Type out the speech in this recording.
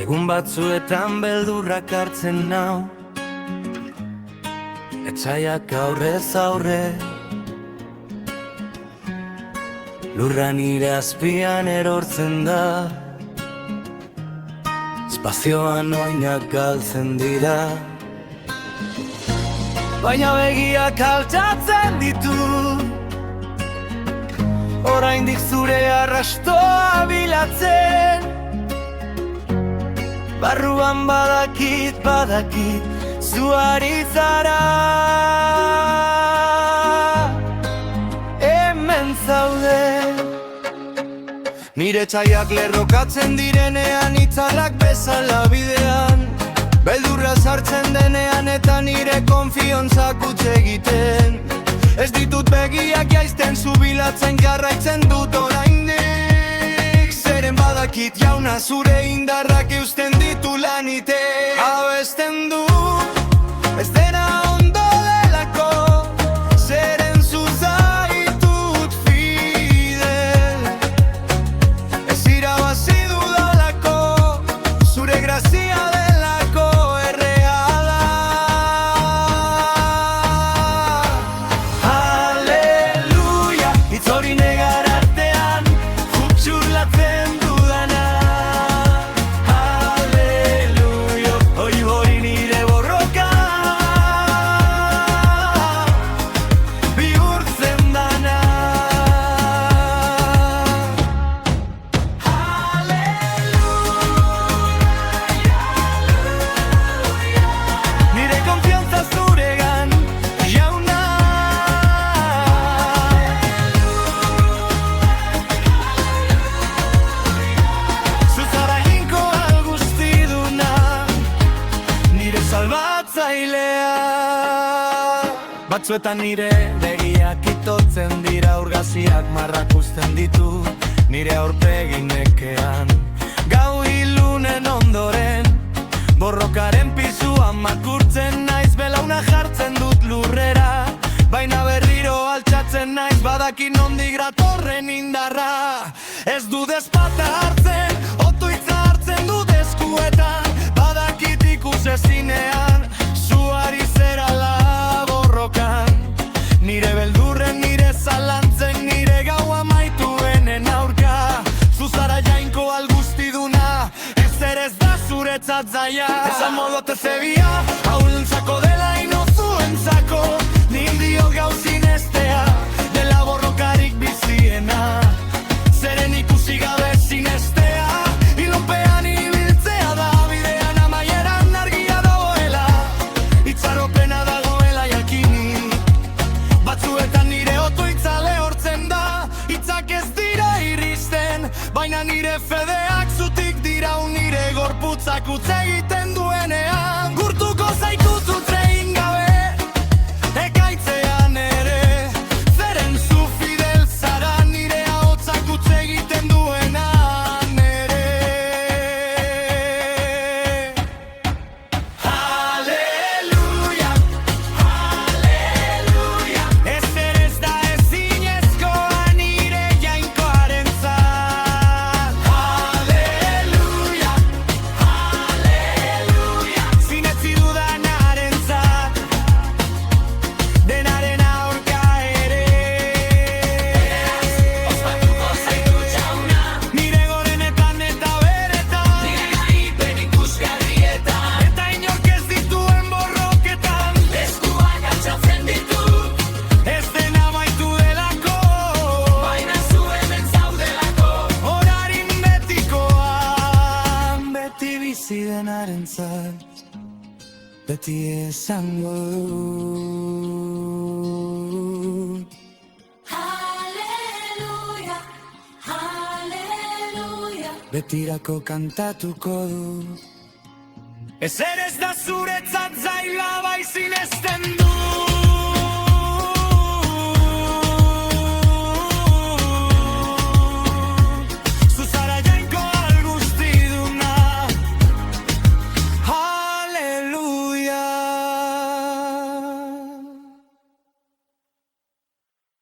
Egun batzuetan beldurrak hartzen nau, etxaiak aurrez aurre, lurra nire azpian erortzen da, espazioan oinak galtzen dira. Baina begiak altxatzen ditu, oraindik zure arrastoa bilatzen. Barruan badakit, zuari zara. Hemen zaude. Nire txaiak lerrokatzen direnean, itzalak bezala bidean. Beldurra sartzen denean eta nire konfiontzak utz egiten. Ez ditut begiak jaizten, zubilatzen jarraitzen dut oraindik. Zeren badakit jauna, zure indarrak eusten ditu lanitek. Abesten du, ez dena ondo delako, zeren zuzaitut fidel. Ez irabazi dudalako, zure grazia delako erreala. Aleluia, hitz hori negar artean, futxurlatzen dudana. Aleluia, hori nire borroka bihurtzen dana. Nire konfiantza zuregan, jauna. Zuzara hinkoa guztiduna, nire salbatzailea. Batzuetan nire begiak itotzen dira, urgaziak marrak uzten ditu nire aurpegi nekean. Gau ilunen ondoren, borrokaren pisuan makurtzen naiz, belauna jartzen dut lurrera. Baina berriro altxatzen naiz, badakin nondik gratorren indarra. Ez du despata hartzen, otuitza hartzen dut eskuetan. Badakit ikusezinean, zuari zerala borrokan. Nire beldurren, nire zalantzen, nire gau amaituenen aurka. Zuzara jainko algustiduna, ezer ez da zuretzat zaila. Esan modote zebia, haulentzako dela inozuentzako. Nindio gauzin estea, dela borrokarik biziena. Zeren ikusi gabe sinestea, ilunpean ibiltzea da. Bidean amaieran argia dagoela, itxaropena dagoela jakini. Batzuetan nire otoitza lehortzen da, hitzak ez dira iristen. Baina nire fedeak zutik dira, nire gorputzak utz egiten duenean. Gurtuko zaitut utrein gabe, ekaitzean ere. Zeren zu fidel zara, nire ahotsak utz egiten duenan ere. Aleluia, aleluia. Ezer ez da ezinezkoa nire jainkoarentzat. Aleluia, aleluia. Sinetsi dudanarentzat, denaren aurka ere. Ospatuko zaitut jauna, nire gorenetan eta beretan, nire gaipen ikusgarrietan, eta inork ez dituen borroketan. Eskuak altxatzen ditut, ez dena amaitu delako, baina zu hemen zaudelako. Orarin betikoan, beti bizi denarentzat, beti esango dut. Aleluia, aleluia. Betirako kantatuko dut. Ezer ez da zuretzat zaila, bai sinesten dut.